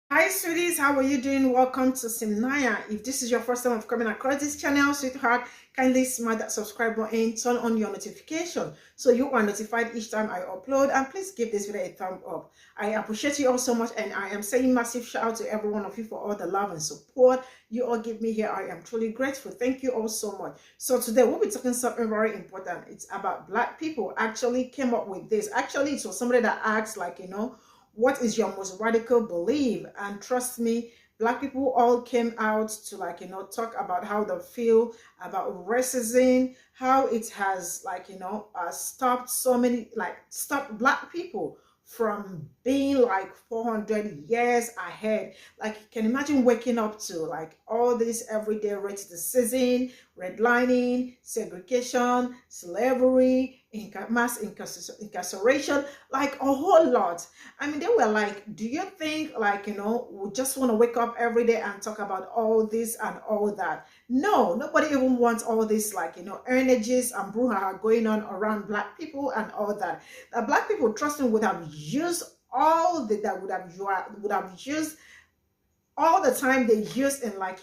Hi, sweeties. How are you doing? Welcome to Cimnanya. If this is your first time of coming across this channel, sweetheart, kindly smash that subscribe button, turn on your notification so you are notified each time I upload. And please give this video a thumb up. I appreciate you all so much, and I am saying massive shout out to every one of you for all the love and support you all give me here. I am truly grateful. Thank you all so much. So today we'll be talking something very important. It's about Black people. Actually came up with this. Actually, it was somebody that asked, like, what is your most radical belief? And trust me, Black people all came out to, like, talk about how they feel about racism, how it has, like, stopped so many, like, stopped Black people from being like 400 years ahead. Like, you can imagine waking up to like all this everyday racism, redlining, segregation, slavery, mass incarceration, like a whole lot. I mean, they were like, do you think, like, we just want to wake up every day and talk about all this and all that? No, nobody even wants all this, like, energies and brouhaha going on around Black people and all that. That Black people, trust me, would have used all that would have used all the time they used in, like,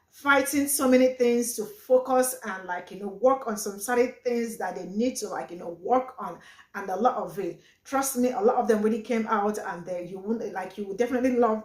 fighting so many things to focus and, like, work on some certain things that they need to, like, work on. And a lot of it, trust me, a lot of them really came out, and you would definitely love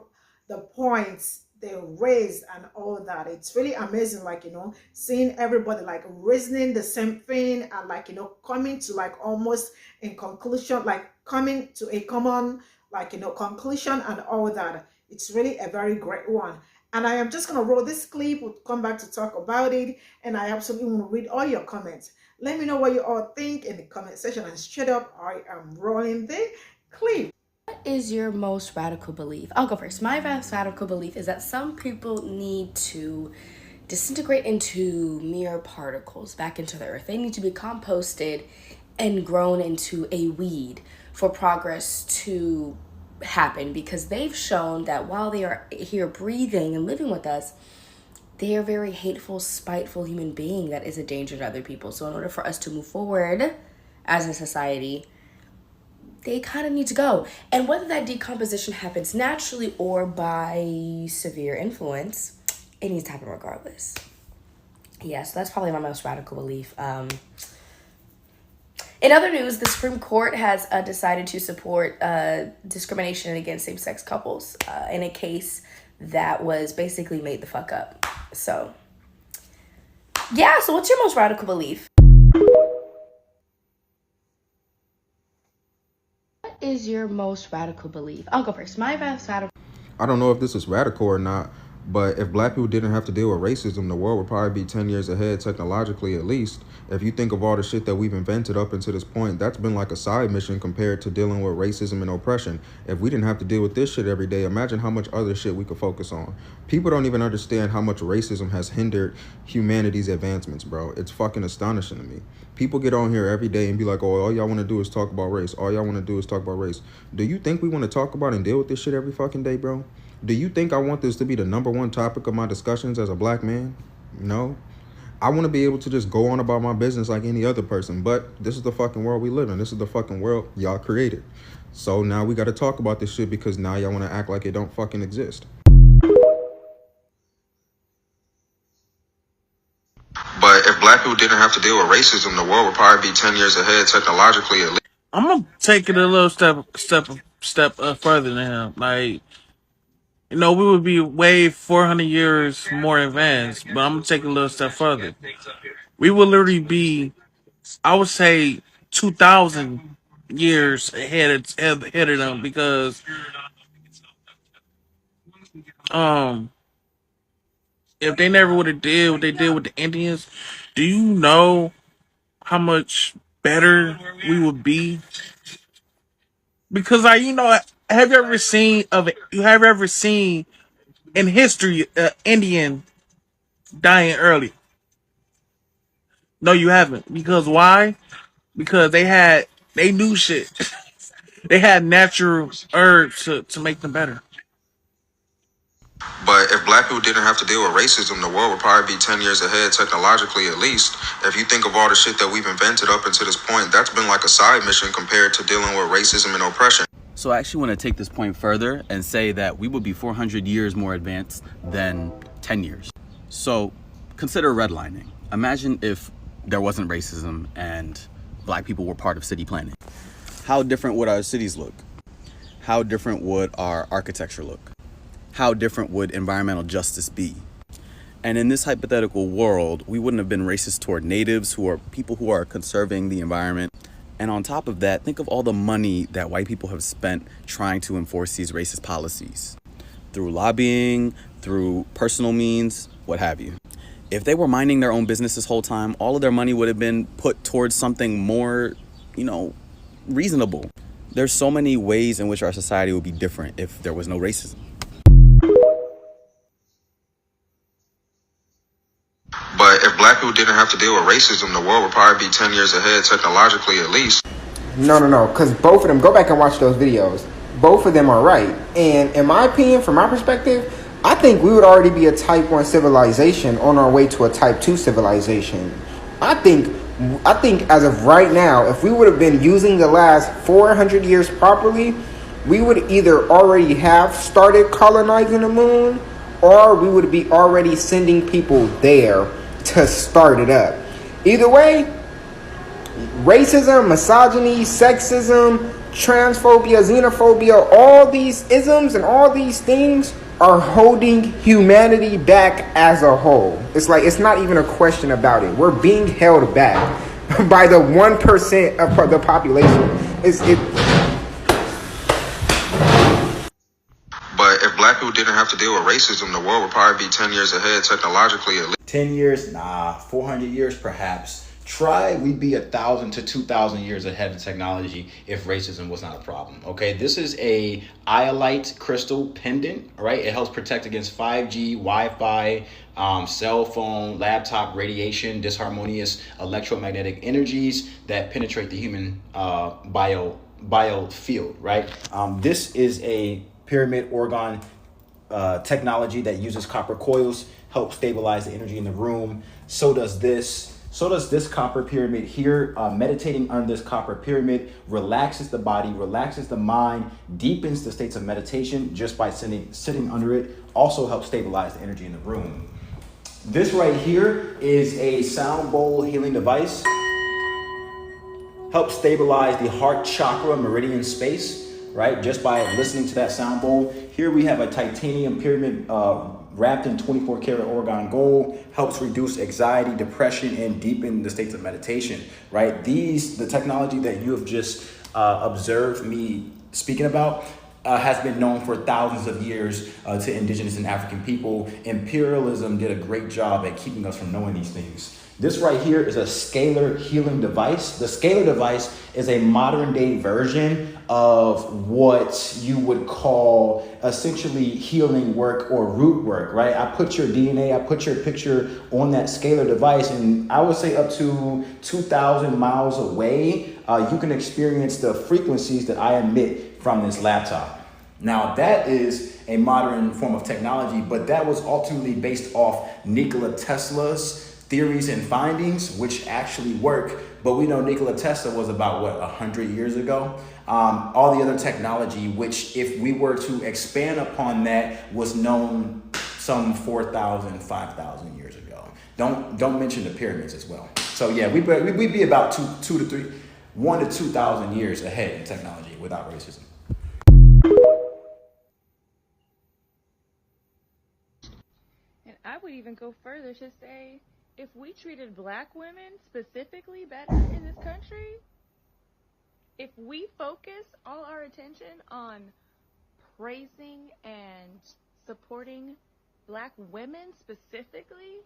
the points they raised and all that. It's really amazing, like, seeing everybody like reasoning the same thing and, like, coming to, like, almost in conclusion, like coming to a common, like, conclusion and all that. It's really a very great one. And I am just going to roll this clip. We'll come back to talk about it. And I absolutely want to read all your comments. Let me know what you all think in the comment section. And straight up, I am rolling the clip. What is your most radical belief? I'll go first. My most radical belief is that some people need to disintegrate into mere particles back into the earth. They need to be composted and grown into a weed for progress to happen, because they've shown that while they are here breathing and living with us, they are very hateful, spiteful human being that is a danger to other people. So in order for us to move forward as a society, they kind of need to go. And whether that decomposition happens naturally or by severe influence, it needs to happen regardless. Yeah, so that's probably my most radical belief. In other news, the Supreme Court has decided to support discrimination against same-sex couples in a case that was basically made the fuck up. So, yeah, so what's your most radical belief? What is your most radical belief? I'll go first. My most radical... I don't know if this is radical or not, but if Black people didn't have to deal with racism, the world would probably be 10 years ahead, technologically at least. If you think of all the shit that we've invented up until this point, that's been like a side mission compared to dealing with racism and oppression. If we didn't have to deal with this shit every day, imagine how much other shit we could focus on. People don't even understand how much racism has hindered humanity's advancements, bro. It's fucking astonishing to me. People get on here every day and be like, oh, all y'all want to do is talk about race. All y'all want to do is talk about race. Do you think we want to talk about and deal with this shit every fucking day, bro? Do you think I want this to be the number one topic of my discussions as a Black man? No. I want to be able to just go on about my business like any other person, but this is the fucking world we live in. This is the fucking world y'all created. So now we got to talk about this shit because now y'all want to act like it don't fucking exist. But if Black people didn't have to deal with racism, the world would probably be 10 years ahead technologically at least. I'm gonna take it a little step further than him. Like, we would be way 400 years more advanced, but I'm gonna take it a little step further. We would literally be, I would say, 2,000 years ahead of them, because um, if they never would have did what they did with the Indians, do you know how much better we would be? Because have you ever seen in history Indian dying early? No, you haven't. Because why? Because they knew shit. They had natural herbs to make them better. But if Black people didn't have to deal with racism, the world would probably be 10 years ahead technologically at least. If you think of all the shit that we've invented up until this point, that's been like a side mission compared to dealing with racism and oppression. So I actually want to take this point further and say that we would be 400 years more advanced than 10 years. So consider redlining. Imagine if there wasn't racism and black people were part of city planning. How different would our cities look? How different would our architecture look? How different would environmental justice be? And in this hypothetical world, we wouldn't have been racist toward natives, who are people who are conserving the environment. And on top of that, think of all the money that white people have spent trying to enforce these racist policies through lobbying, through personal means, what have you. If they were minding their own business this whole time, all of their money would have been put towards something more, reasonable. There's so many ways in which our society would be different if there was no racism. But if black people didn't have to deal with racism, the world would probably be 10 years ahead technologically at least. No, because both of them, go back and watch those videos. Both of them are right. And in my opinion, from my perspective, I think we would already be a type 1 civilization on our way to a type 2 civilization. I think as of right now, if we would have been using the last 400 years properly, we would either already have started colonizing the moon, or we would be already sending people there to start it up. Either way, racism, misogyny, sexism, transphobia, xenophobia, all these isms and all these things are holding humanity back as a whole. It's not even a question about it. We're being held back by the 1% of the population. But if black people didn't have to deal with racism, the world would probably be 10 years ahead technologically at least. 10 years? Nah. 400 years perhaps. We'd be 1,000 to 2,000 years ahead of technology if racism was not a problem. Okay, this is a iolite crystal pendant, right? It helps protect against 5G, Wi-Fi, cell phone, laptop radiation, disharmonious electromagnetic energies that penetrate the human bio field, right? This is a pyramid organ technology that uses copper coils, helps stabilize the energy in the room. So does this copper pyramid here. Meditating on this copper pyramid relaxes the body, relaxes the mind, deepens the states of meditation just by sitting under it. Also helps stabilize the energy in the room. This right here is a sound bowl healing device. Helps stabilize the heart chakra meridian space, right? Just by listening to that sound bowl. Here we have a titanium pyramid wrapped in 24 karat orgone gold, helps reduce anxiety, depression, and deepen the states of meditation, right? The technology that you have just observed me speaking about has been known for thousands of years to indigenous and African people. Imperialism did a great job at keeping us from knowing these things. This right here is a scalar healing device. The scalar device is a modern day version of what you would call essentially healing work or root work, right? I put your DNA, I put your picture on that scalar device, and I would say up to 2,000 miles away, you can experience the frequencies that I emit from this laptop. Now that is a modern form of technology, but that was ultimately based off Nikola Tesla's theories and findings, which actually work. But we know Nikola Tesla was about 100 years ago. All the other technology, which if we were to expand upon that, was known some 4,000, 5,000 years ago. Don't mention the pyramids as well. So yeah, we'd be about 1 to 2,000 years ahead in technology without racism. And I would even go further to say, if we treated black women specifically better in this country, if we focus all our attention on praising and supporting black women specifically,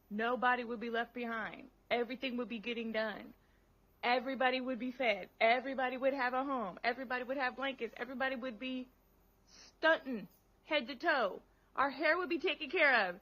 nobody would be left behind. Everything would be getting done. Everybody would be fed. Everybody would have a home. Everybody would have blankets. Everybody would be stunting head to toe. Our hair would be taken care of.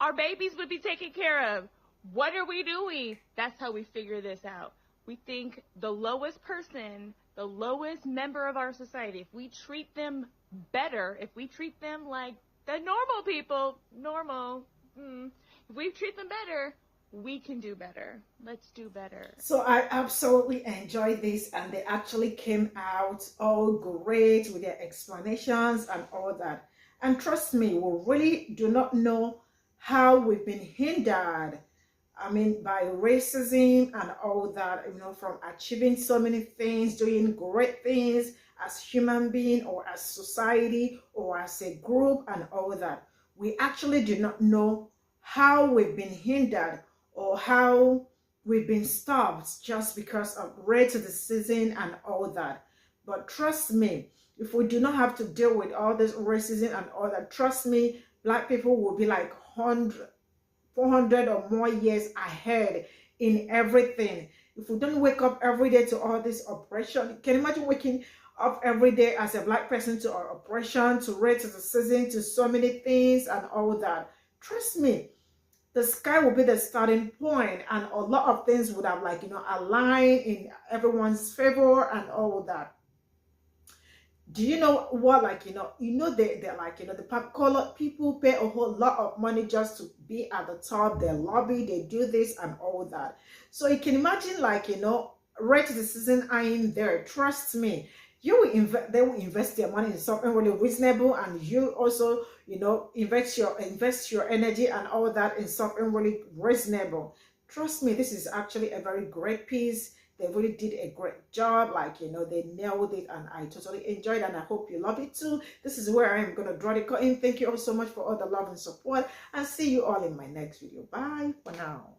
Our babies would be taken care of. What are we doing? That's how we figure this out. We think the lowest person, the lowest member of our society, if we treat them better, if we treat them like the normal people, if we treat them better, We can do better. Let's do better. So I absolutely enjoyed this, and they actually came out all great with their explanations and all that. And trust me, we really do not know how we've been hindered, I mean, by racism and all that, from achieving so many things, doing great things as human being or as society or as a group and all that. We actually do not know how we've been hindered or how we've been stopped just because of racism and all that. But trust me, if we do not have to deal with all this racism and all that, trust me, Black people will be like 400 or more years ahead in everything. If we don't wake up every day to all this oppression, can you imagine waking up every day as a Black person to our oppression, to racism, to so many things and all that? Trust me, the sky will be the starting point, and a lot of things would have aligned in everyone's favor and all that. Do you know what, they're the colored people pay a whole lot of money just to be at the top. They lobby, they do this and all that. So you can imagine, racism ain't there. Trust me, they will invest their money in something really reasonable, and you also, invest your energy and all that in something really reasonable. Trust me, this is actually a very great piece. They really did a great job, they nailed it, and I totally enjoyed it, and I hope you love it too. This is where I am going to draw the curtain. Thank you all so much for all the love and support, and see you all in my next video. Bye for now.